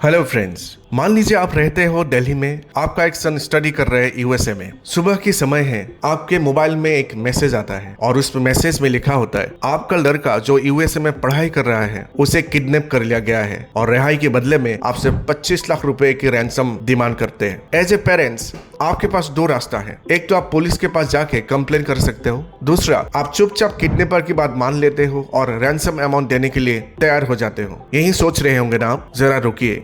Hello friends, मान लीजिए आप रहते हो दिल्ली में, आपका एक सन स्टडी कर रहे हैं यूएसए में। सुबह की समय है, आपके मोबाइल में एक मैसेज आता है और उस मैसेज में लिखा होता है आपका लड़का जो यूएसए में पढ़ाई कर रहा है उसे किडनैप कर लिया गया है और रिहाई के बदले में आपसे 25 लाख रुपए की रैंसम डिमांड करते हैं। एज ए पेरेंट्स आपके पास दो रास्ता है। एक तो आप पुलिस के पास जाके कंप्लेन कर सकते हो, दूसरा आप चुपचाप किडनैपर की बात मान लेते हो और रैंसम अमाउंट देने के लिए तैयार हो जाते हो। यही सोच रहे होंगे ना आप? जरा रुकिए।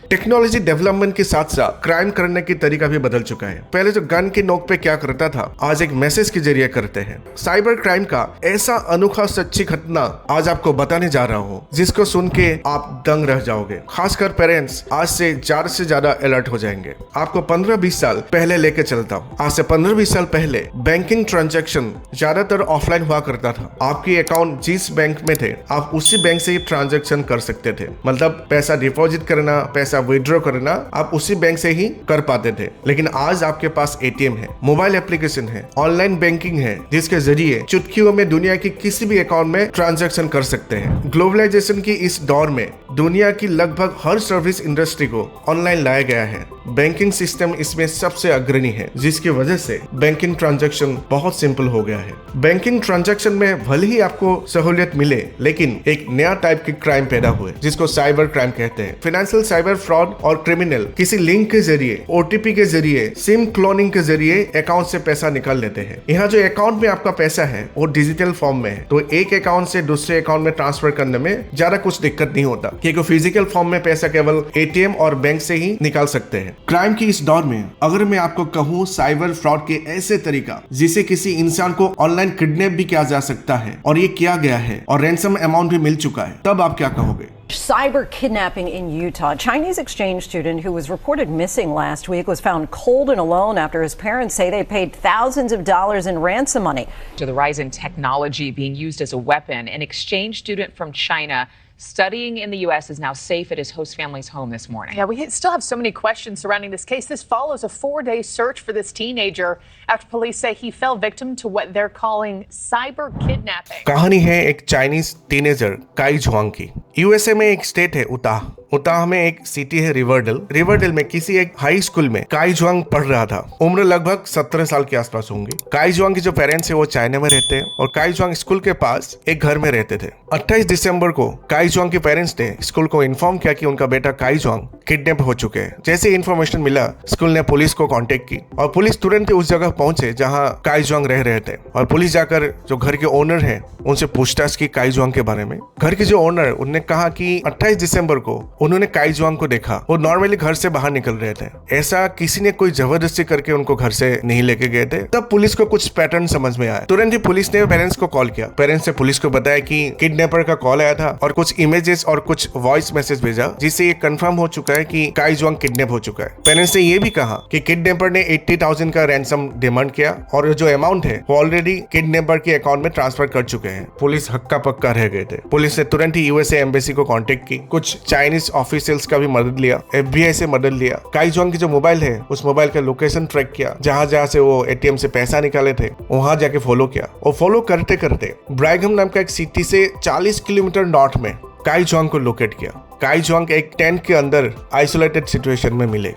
टेक्नोलॉजी डेवलपमेंट के साथ साथ क्राइम करने की तरीका भी बदल चुका है। पहले जो गन की नोक पे क्या करता था, आज एक मैसेज के जरिए करते हैं। साइबर क्राइम का ऐसा अनोखा सच्ची घटना आज आपको बताने जा रहा हूँ जिसको सुन के आप दंग रह जाओगे। खासकर पेरेंट्स आज से ज्यादा अलर्ट हो जाएंगे। आपको 15-20 साल पहले लेके चलता हूँ। आज से 15-20 साल पहले बैंकिंग ट्रांजेक्शन ज्यादातर ऑफलाइन हुआ करता था। आपकी अकाउंट जिस बैंक में थे आप उसी बैंक से ही ट्रांजेक्शन कर सकते थे। मतलब पैसा डिपॉजिट करना, पैसा विड्रॉ करना आप उसी बैंक से ही कर पाते थे। लेकिन आज आपके पास एटीएम है, मोबाइल एप्लीकेशन है, ऑनलाइन बैंकिंग है, जिसके जरिए चुटकियों में दुनिया की किसी भी अकाउंट में ट्रांजैक्शन कर सकते हैं। ग्लोबलाइजेशन की इस दौर में दुनिया की लगभग हर सर्विस इंडस्ट्री को ऑनलाइन लाया गया है। बैंकिंग सिस्टम इसमें सबसे अग्रणी है, जिसकी वजह से बैंकिंग ट्रांजैक्शन बहुत सिंपल हो गया है। बैंकिंग ट्रांजैक्शन में भले ही आपको सहूलियत मिले, लेकिन एक नया टाइप की क्राइम पैदा हुए जिसको साइबर क्राइम कहते हैं। फाइनेंशियल साइबर फ्रॉड और क्रिमिनल किसी लिंक के जरिए, ओटीपी के जरिए, सिम क्लोनिंग के जरिए अकाउंट से पैसा निकाल लेते हैं। यहाँ जो अकाउंट में आपका पैसा है वो डिजिटल फॉर्म में है, तो एक अकाउंट से दूसरे अकाउंट में ट्रांसफर करने में ज्यादा कुछ दिक्कत नहीं होता, क्योंकि फिजिकल फॉर्म में पैसा केवल एटीएम और बैंक से ही निकाल सकते हैं। क्राइम की इस दौर में अगर मैं आपको कहूँ साइबर फ्रॉड के ऐसे तरीका जिसे किसी इंसान को ऑनलाइन किडनैप भी किया जा सकता है और ये किया गया है और रैंसम अमाउंट भी मिल चुका है, तब आप क्या कहोगे? Cyber kidnapping in Utah. Chinese exchange student who was reported missing last week was found cold and alone after his parents say they paid thousands of dollars in ransom money. To the rise in technology being used as a weapon, an exchange student from China studying in the U.S. is now safe at his host family's home this morning. Yeah, we still have so many questions surrounding this case. This follows a 4-day search for this teenager after police say he fell victim to what they're calling cyber kidnapping. कहानी है एक Chinese teenager काई जुआंग की। USA में एक state है Utah. Utah में एक सिटी है रिवरडेल। रिवरडेल में किसी एक हाई स्कूल में काई जुआंग पढ़ रहा था। उम्र लगभग 17 साल के आसपास होंगी। काई जुआंग के जो पेरेंट्स है वो चाइना में रहते हैं और काई जुआंग स्कूल के पास एक घर में रहते थे। 28 दिसंबर को काई जुआंग के पेरेंट्स ने स्कूल को इन्फॉर्म किया कि उनका बेटा काई जुआंग किडनैप हो चुके हैं। जैसे इन्फॉर्मेशन मिला, स्कूल ने पुलिस को कांटेक्ट की और पुलिस तुरंत उस जगह पहुंचे जहां काई जुआंग रह रहे थे और पुलिस जाकर जो घर के ओनर है उनसे पूछताछ की काई जुआंग के बारे में। घर के जो ओनर उन्होंने कहा कि 28 दिसंबर को उन्होंने काई जुआंग को देखा। वो नॉर्मली घर से बाहर निकल रहे थे। ऐसा किसी ने कोई जबरदस्ती करके उनको घर से नहीं लेके गए थे। तब पुलिस को कुछ पैटर्न समझ में आया। तुरंत ही पुलिस ने पेरेंट्स को कॉल किया। पेरेंट्स ने पुलिस को बताया कि किडनैपर का कॉल आया था और कुछ इमेजेस और कुछ वॉइस मैसेज भेजा जिससे ये कंफर्म हो चुका है कि काई जुआंग किडनैप हो चुका है। पेरेंट्स ने ये भी कहा कि किडनैपर ने 80,000 का रैंसम डिमांड किया और जो अमाउंट है वो ऑलरेडी किडनैपर के अकाउंट में ट्रांसफर कर चुके हैं। पुलिस हक्का पक्का रह गए थे। पुलिस ने तुरंत ही यूएसए एम्बेसी को कांटेक्ट की। कुछ चाइनीज ऑफिशियल्स का भी मदद लिया, एफबीआई से मदद लिया। काई जुआंग की जो मोबाइल है उस मोबाइल का लोकेशन ट्रैक किया। जहां से वो एटीएम से पैसा निकाले थे वहां जाके फॉलो किया और फॉलो करते करते ब्राइघम नाम का एक सिटी से 40 किलोमीटर नॉर्थ में काई जुआंग को लोकेट किया। काई जुआंग एक टेंट के अंदर आइसोलेटेड सिचुएशन में मिले।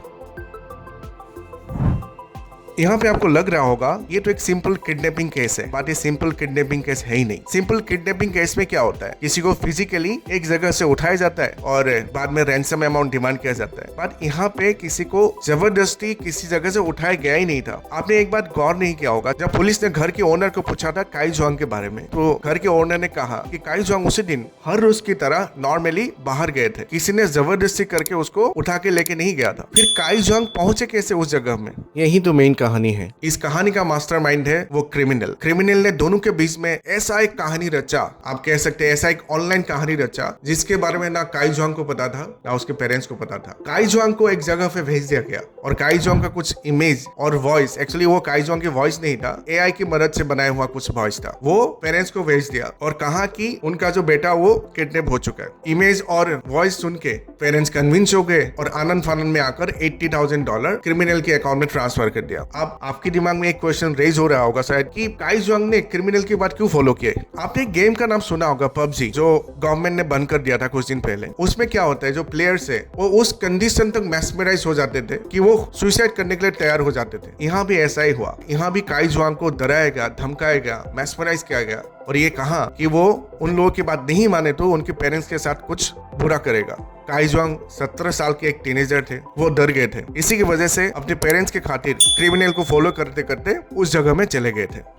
यहाँ पे आपको लग रहा होगा ये तो एक सिंपल किडनैपिंग केस है, बट ये सिंपल किडनैपिंग केस है ही नहीं। सिंपल किडनैपिंग केस में क्या होता है, किसी को फिजिकली एक जगह से उठाया जाता है और बाद में रैंसम अमाउंट डिमांड किया जाता है। बट यहाँ पे किसी को जबरदस्ती किसी जगह से उठाया गया ही नहीं था। आपने एक बात गौर नहीं किया होगा, जब पुलिस ने घर के ओनर को पूछा था काई जुआंग के बारे में, तो घर के ओनर ने कहा कि काई जुआंग उसी दिन हर रोज की तरह नॉर्मली बाहर गए थे, किसी ने जबरदस्ती करके उसको उठा के लेके नहीं गया था। फिर काई जुआंग पहुंचे कैसे उस जगह में, यही तो मेन कहानी है। इस कहानी का मास्टरमाइंड है वो क्रिमिनल। क्रिमिनल ने दोनों के बीच में ऐसा एक कहानी रचा, आप कह सकते हैं ऐसा एक ऑनलाइन कहानी रचा जिसके बारे में ना काई जुआंग को पता था ना उसके पेरेंट्स को पता था। काई जुआंग को एक जगह पे भेज दिया गया और काई जुआंग का कुछ इमेज और वॉइस, एक्चुअली वो काई जुआंग की वॉइस नहीं था, एआई की मदद से बनाया हुआ कुछ वॉइस था, वो पेरेंट्स को भेज दिया और कहा कि उनका जो बेटा वो किडनैप हो चुका है। इमेज और वॉइस सुन के पेरेंट्स कन्विंस हो गए और आनंद फानंद में आकर $80,000 क्रिमिनल के अकाउंट में ट्रांसफर कर दिया। अब आपके दिमाग में एक क्वेश्चन रेज हो रहा होगा शायद कि काई जुआंग ने क्रिमिनल की बात क्यों फॉलो किया। आपने एक गेम का नाम सुना होगा PUBG, जो गवर्नमेंट ने बंद कर दिया था कुछ दिन पहले। उसमें क्या होता है, जो प्लेयर्स है वो उस कंडीशन तक मैस्मराइज हो जाते थे कि वो सुसाइड करने के लिए तैयार हो जाते थे। यहाँ भी ऐसा ही हुआ। यहाँ भी काई जुआंग को डराया गया, धमकाया गया, मैस्मराइज किया गया और ये कहा कि वो उन लोगों की बात नहीं माने तो उनके पेरेंट्स के साथ कुछ बुरा करेगा। काई जुआंग 17 साल के एक टीनेजर थे, वो डर गए थे। इसी की वजह से अपने पेरेंट्स के खातिर क्रिमिनल को फॉलो करते करते उस जगह में चले गए थे।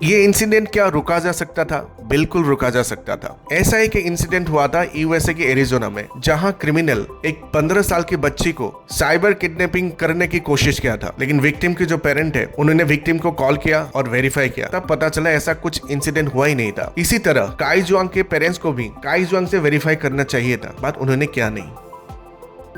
ये इंसिडेंट क्या रुका जा सकता था? बिल्कुल रुका जा सकता था। ऐसा ही कि इंसिडेंट हुआ था यूएसए के एरिजोना में, जहां क्रिमिनल एक 15 साल की बच्ची को साइबर किडनैपिंग करने की कोशिश किया था, लेकिन विक्टिम के जो पेरेंट है उन्होंने विक्टिम को कॉल किया और वेरीफाई किया। तब पता चला ऐसा कुछ इंसिडेंट हुआ ही नहीं था। इसी तरह काई जुआंग के पेरेंट्स को भी काई जुआंग से वेरीफाई करना चाहिए था, बात उन्होंने किया नहीं।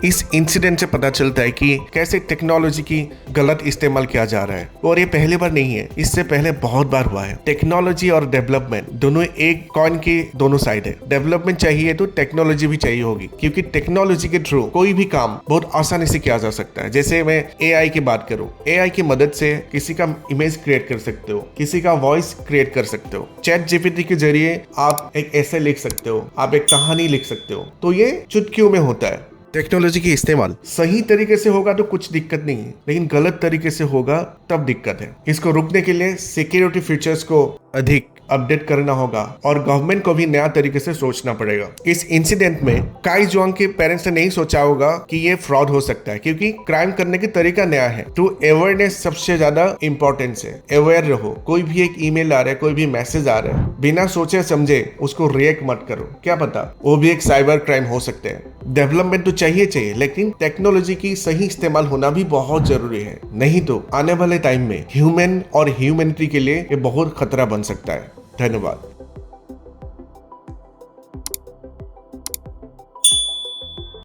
इस इंसिडेंट से पता चलता है कि कैसे टेक्नोलॉजी की गलत इस्तेमाल किया जा रहा है और ये पहली बार नहीं है, इससे पहले बहुत बार हुआ है। टेक्नोलॉजी और डेवलपमेंट दोनों एक कॉइन के दोनों साइड है। डेवलपमेंट चाहिए तो टेक्नोलॉजी भी चाहिए होगी, क्योंकि टेक्नोलॉजी के थ्रू कोई भी काम बहुत आसानी से किया जा सकता है। जैसे मैं AI की बात करूं, AI की मदद से किसी का इमेज क्रिएट कर सकते हो, किसी का वॉइस क्रिएट कर सकते हो। ChatGPT के जरिए आप एक ऐसे लिख सकते हो, आप एक कहानी लिख सकते हो। तो ये चुटकियों में होता है। टेक्नोलॉजी की इस्तेमाल सही तरीके से होगा तो कुछ दिक्कत नहीं है, लेकिन गलत तरीके से होगा तब दिक्कत है। इसको रोकने के लिए सिक्योरिटी फीचर्स को अधिक अपडेट करना होगा और गवर्नमेंट को भी नया तरीके से सोचना पड़ेगा। इस इंसिडेंट में काई जुआंग के पेरेंट्स ने नहीं सोचा होगा कि ये फ्रॉड हो सकता है, क्योंकि क्राइम करने की तरीका नया है। तो अवेयरनेस सबसे ज्यादा इंपॉर्टेंस है। अवेयर रहो। कोई भी एक ईमेल आ रहा है, कोई भी मैसेज आ रहा है, बिना सोचे समझे उसको रिएक्ट मत करो। क्या पता वो भी एक साइबर क्राइम हो सकते हैं। डेवलपमेंट तो चाहिए, लेकिन टेक्नोलॉजी की सही इस्तेमाल होना भी बहुत जरूरी है। नहीं तो आने वाले टाइम में ह्यूमन और ह्यूमैनिटी के लिए ये बहुत खतरा बन सकता है। धन्यवाद।